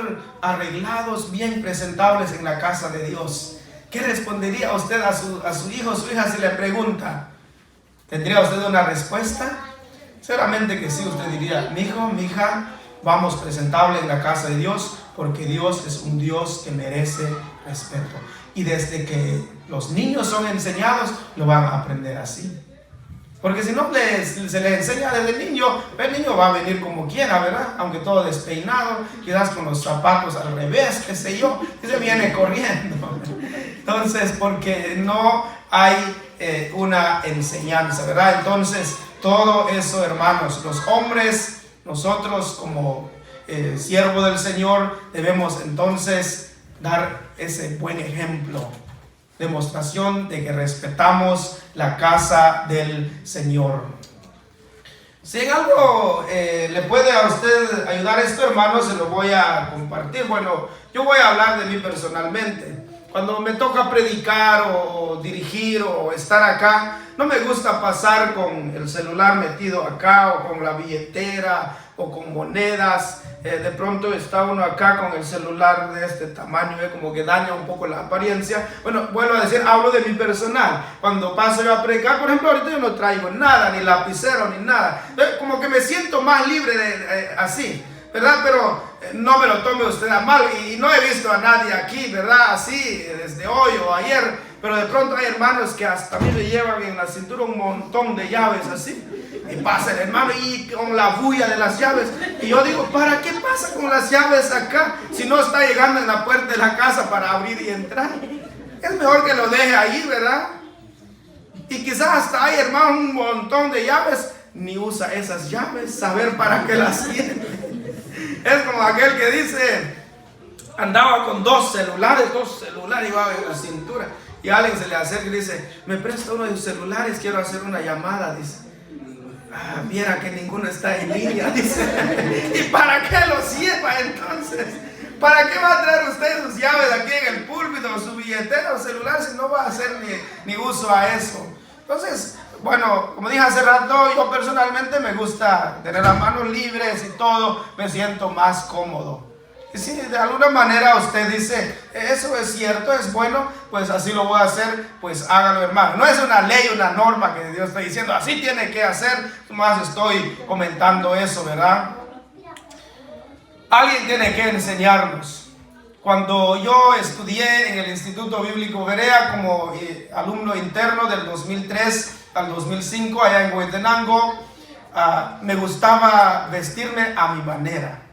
arreglados, bien presentables en la casa de Dios? ¿Qué respondería usted a su hijo o su hija si le pregunta? ¿Tendría usted una respuesta? Seguramente que sí, usted diría, mi hijo, mi hija, vamos presentable en la casa de Dios, porque Dios es un Dios que merece respeto. Y desde que los niños son enseñados, lo van a aprender así. Porque si no se les enseña desde el niño va a venir como quiera, ¿verdad? Aunque todo despeinado, quizás con los zapatos al revés, qué sé yo, y se viene corriendo. Entonces, porque no hay una enseñanza, ¿verdad? Entonces, todo eso, hermanos, los hombres, nosotros como siervo del Señor, debemos entonces dar ese buen ejemplo, demostración de que respetamos la casa del Señor. Si en algo le puede a usted ayudar esto, hermano, se lo voy a compartir. Bueno, yo voy a hablar de mí personalmente. Cuando me toca predicar o dirigir o estar acá, no me gusta pasar con el celular metido acá o con la billetera o con monedas. De pronto está uno acá con el celular de este tamaño, como que daña un poco la apariencia. Bueno, vuelvo a decir, hablo de mi personal. Cuando paso yo a predicar, por ejemplo, ahorita yo no traigo nada, ni lapicero, ni nada. Como que me siento más libre así, ¿verdad? Pero no me lo tome usted a mal. Y no he visto a nadie aquí, ¿verdad? Así, desde hoy o ayer. Pero de pronto hay hermanos que hasta a mí me llevan en la cintura un montón de llaves así. Y pasa el hermano y con la bulla de las llaves. Y yo digo, ¿para qué pasa con las llaves acá? Si no está llegando en la puerta de la casa para abrir y entrar. Es mejor que lo deje ahí, ¿verdad? Y quizás hasta hay, hermano, un montón de llaves. Ni usa esas llaves, saber para qué las tiene. Es como aquel que dice, andaba con dos celulares iba en la cintura. Y a alguien se le acerca y dice, me presta uno de sus celulares, quiero hacer una llamada, dice. Viera que ninguno está en línea, dice. ¿Y para qué lo lleva entonces? ¿Para qué va a traer usted sus llaves aquí en el púlpito, o su billetera o celular, si no va a hacer ni uso a eso? Entonces, bueno, como dije hace rato, yo personalmente me gusta tener las manos libres y todo, me siento más cómodo. Y si de alguna manera usted dice, eso es cierto, es bueno, pues así lo voy a hacer, pues hágalo, hermano. No es una ley, una norma que Dios está diciendo, así tiene que hacer, más estoy comentando eso, ¿verdad? Alguien tiene que enseñarnos. Cuando yo estudié en el Instituto Bíblico Berea como alumno interno del 2003 al 2005 allá en Huehuetenango, me gustaba vestirme a mi manera.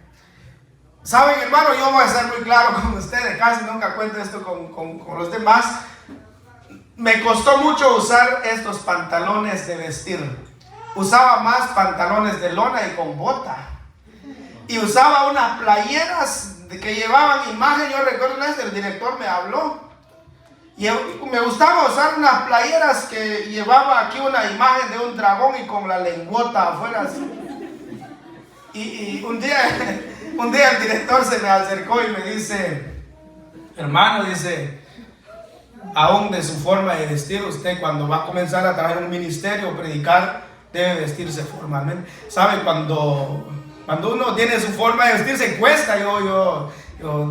Saben, hermano, yo voy a ser muy claro con ustedes, casi nunca cuento esto con los demás. Me costó mucho usar estos pantalones de vestir. Usaba más pantalones de lona y con bota. Y usaba unas playeras que llevaban imagen. Yo recuerdo una vez el director me habló. Y me gustaba usar unas playeras que llevaba aquí una imagen de un dragón y con la lengüota afuera así. Y un día el director se me acercó y me dice, hermano, dice, aún de su forma de vestir, usted cuando va a comenzar a trabajar en un ministerio o predicar, debe vestirse formalmente. ¿Sabe? Cuando uno tiene su forma de vestir, se cuesta. Yo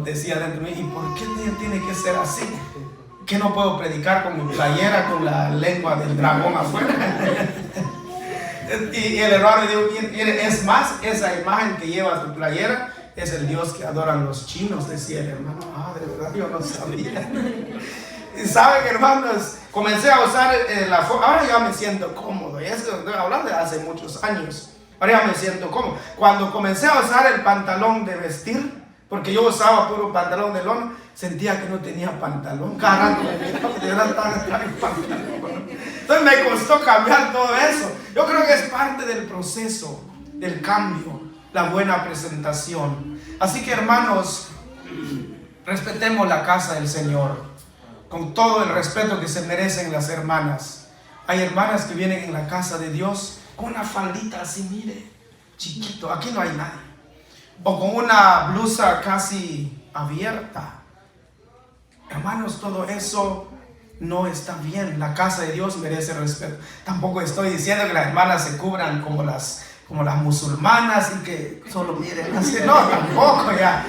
decía dentro de mí, ¿y por qué tiene que ser así? que no puedo predicar con mi playera con la lengua del dragón afuera. Y el hermano me dijo, mire, es más, esa imagen que lleva tu playera es el Dios que adoran los chinos, decía el hermano. Ah, de verdad, yo no sabía. Y saben, hermanos, comencé a usar la forma, ahora ya me siento cómodo, y eso estoy hablando de hace muchos años. Ahora ya me siento cómodo. Cuando comencé a usar el pantalón de vestir, porque yo usaba puro pantalón de lona, sentía que no tenía pantalón. Cada rato me miraba, de verdad estaba en pantalón. Entonces me costó cambiar todo eso. Yo creo que es parte del proceso, del cambio, la buena presentación. Así que, hermanos, respetemos la casa del Señor con todo el respeto que se merecen las hermanas. Hay hermanas que vienen en la casa de Dios con una faldita así, mire, chiquito, aquí no hay nadie, o con una blusa casi abierta. Hermanos, todo eso no está bien. La casa de Dios merece respeto. Tampoco estoy diciendo que las hermanas se cubran como las musulmanas y que solo miren así. No, tampoco, ya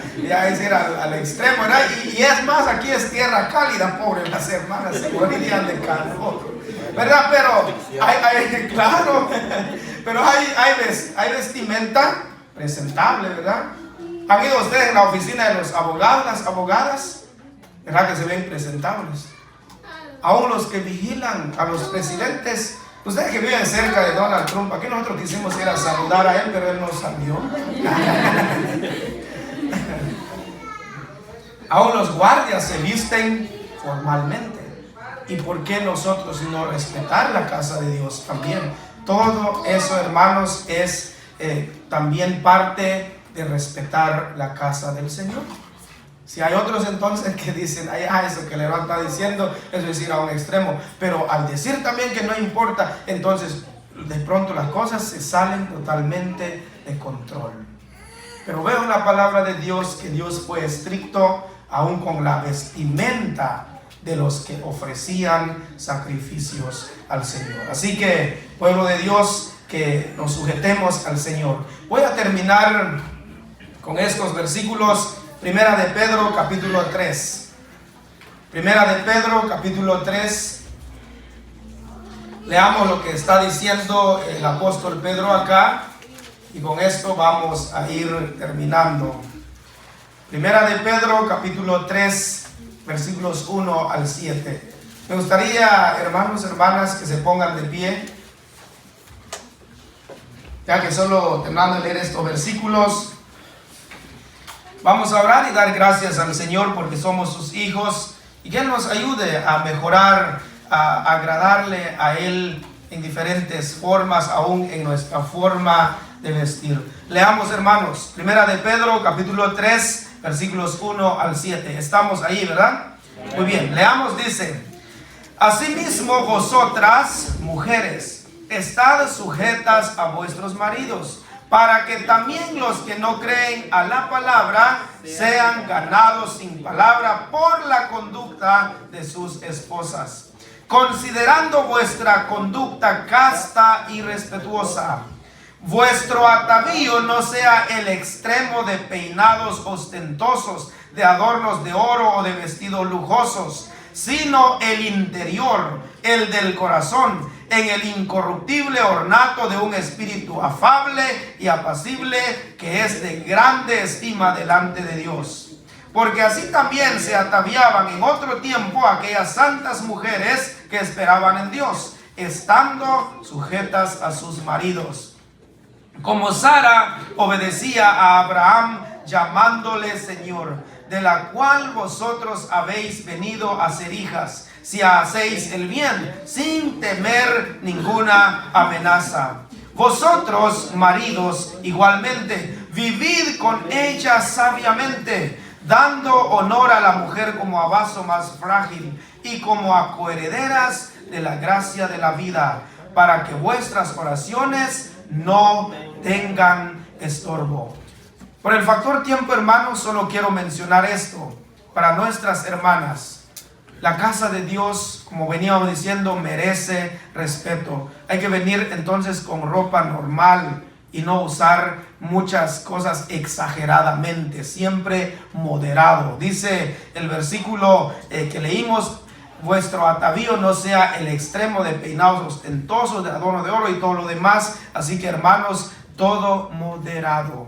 es ir al extremo, ¿verdad? Y es más, aquí es tierra cálida, pobres las hermanas, se morirían de calor, ¿verdad? Pero claro, pero hay vestimenta presentable, ¿verdad? ¿Han ido ustedes en la oficina de los abogados, las abogadas? ¿Verdad que se ven presentables? Aún los que vigilan a los presidentes, ustedes que viven cerca de Donald Trump, aquí nosotros quisimos ir a saludar a él, pero él no salió. Aún los guardias se visten formalmente. ¿Y por qué nosotros no respetar la casa de Dios también? Todo eso, hermanos, es también parte de respetar la casa del Señor. Si hay otros entonces que dicen, eso que le está diciendo, es decir, a un extremo, pero al decir también que no importa, entonces de pronto las cosas se salen totalmente de control. Pero veo en la palabra de Dios que Dios fue estricto aún con la vestimenta de los que ofrecían sacrificios al Señor. Así que, pueblo de Dios, que nos sujetemos al Señor. Voy a terminar con estos versículos. Primera de Pedro, capítulo 3. Primera de Pedro, capítulo 3. Leamos lo que está diciendo el apóstol Pedro acá. Y con esto vamos a ir terminando. Primera de Pedro, capítulo 3, versículos 1 al 7. Me gustaría, hermanos, hermanas, que se pongan de pie. Ya que solo terminando de leer estos versículos, vamos a orar y dar gracias al Señor porque somos sus hijos y que Él nos ayude a mejorar, a agradarle a Él en diferentes formas, aún en nuestra forma de vestir. Leamos, hermanos, Primera de Pedro, capítulo 3, versículos 1 al 7. Estamos ahí, ¿verdad? Muy bien, leamos, dice: Asimismo vosotras, mujeres, estad sujetas a vuestros maridos, para que también los que no creen a la palabra sean ganados sin palabra por la conducta de sus esposas, considerando vuestra conducta casta y respetuosa. Vuestro atavío no sea el extremo de peinados ostentosos, de adornos de oro o de vestidos lujosos, sino el interior, el del corazón, en el incorruptible ornato de un espíritu afable y apacible, que es de grande estima delante de Dios. Porque así también se ataviaban en otro tiempo aquellas santas mujeres que esperaban en Dios, estando sujetas a sus maridos. Como Sara obedecía a Abraham, llamándole Señor, de la cual vosotros habéis venido a ser hijas, si hacéis el bien, sin temer ninguna amenaza. Vosotros, maridos, igualmente, vivid con ella sabiamente, dando honor a la mujer como a vaso más frágil y como a coherederas de la gracia de la vida, para que vuestras oraciones no tengan estorbo. Por el factor tiempo, hermanos, solo quiero mencionar esto para nuestras hermanas. La casa de Dios, como veníamos diciendo, merece respeto. Hay que venir entonces con ropa normal y no usar muchas cosas exageradamente, siempre moderado. Dice el versículo que leímos: vuestro atavío no sea el extremo de peinados ostentosos, de adorno de oro y todo lo demás. Así que, hermanos, todo moderado,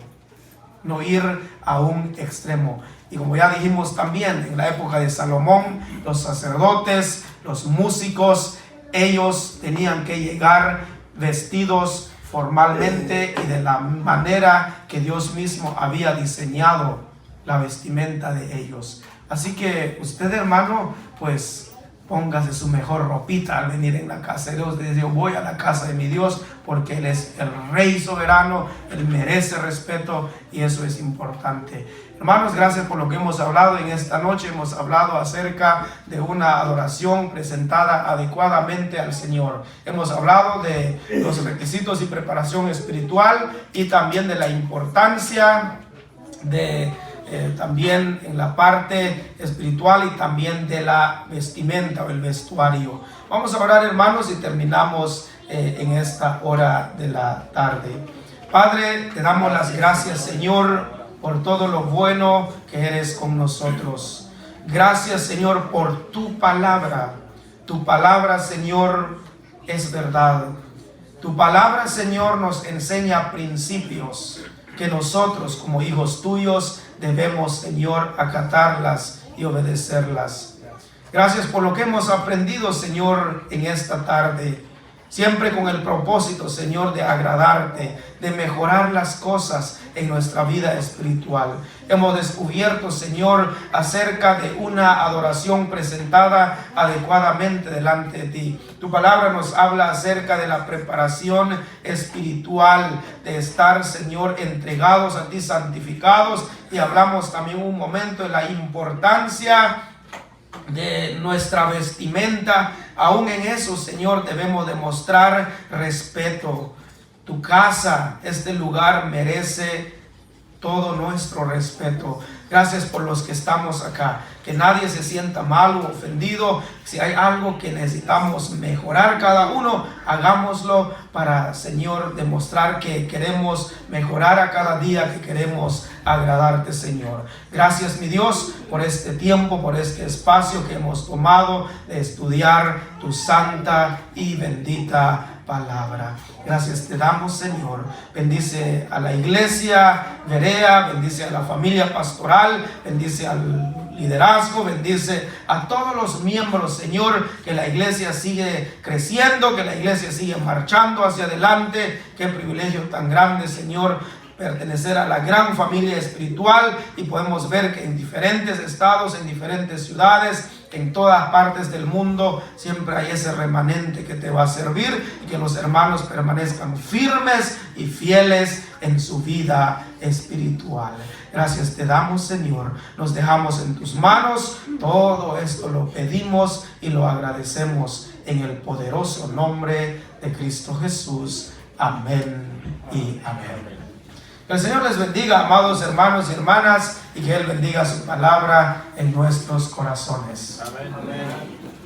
no ir a un extremo. Y como ya dijimos también, en la época de Salomón, los sacerdotes, los músicos, ellos tenían que llegar vestidos formalmente y de la manera que Dios mismo había diseñado la vestimenta de ellos. Así que usted, hermano, pues póngase su mejor ropita al venir en la casa de Dios. Yo voy a la casa de mi Dios porque Él es el Rey soberano, Él merece respeto y eso es importante. Hermanos, gracias por lo que hemos hablado en esta noche. Hemos hablado acerca de una adoración presentada adecuadamente al Señor. Hemos hablado de los requisitos y preparación espiritual y también de la importancia de también en la parte espiritual y también de la vestimenta o el vestuario. Vamos a orar, hermanos, y terminamos en esta hora de la tarde. Padre, te damos las gracias, Señor, por todo lo bueno que eres con nosotros. Gracias, Señor, por tu palabra. Tu palabra, Señor, es verdad. Tu palabra, Señor, nos enseña principios que nosotros, como hijos tuyos, debemos, Señor, acatarlas y obedecerlas. Gracias por lo que hemos aprendido, Señor, en esta tarde. Siempre con el propósito, Señor, de agradarte, de mejorar las cosas en nuestra vida espiritual. Hemos descubierto, Señor, acerca de una adoración presentada adecuadamente delante de ti. Tu palabra nos habla acerca de la preparación espiritual, de estar, Señor, entregados a ti, santificados, y hablamos también un momento de la importancia de nuestra vestimenta. Aún en eso, Señor, debemos demostrar respeto. Tu casa, este lugar, merece todo nuestro respeto. Gracias por los que estamos acá. Que nadie se sienta mal o ofendido. Si hay algo que necesitamos mejorar cada uno, hagámoslo para, Señor, demostrar que queremos mejorar a cada día, que queremos agradarte, Señor. Gracias, mi Dios, por este tiempo, por este espacio que hemos tomado de estudiar tu santa y bendita palabra. Gracias te damos, Señor. Bendice a la iglesia Berea, bendice a la familia pastoral, bendice al liderazgo, bendice a todos los miembros, Señor, que la iglesia sigue creciendo, que la iglesia sigue marchando hacia adelante. Qué privilegio tan grande, Señor, pertenecer a la gran familia espiritual, y podemos ver que en diferentes estados, en diferentes ciudades, en todas partes del mundo, siempre hay ese remanente que te va a servir, y que los hermanos permanezcan firmes y fieles en su vida espiritual. Gracias te damos, Señor. Nos dejamos en tus manos. Todo esto lo pedimos y lo agradecemos en el poderoso nombre de Cristo Jesús. Amén y amén. Que el Señor les bendiga, amados hermanos y hermanas, y que Él bendiga su palabra en nuestros corazones. Amén. Amén.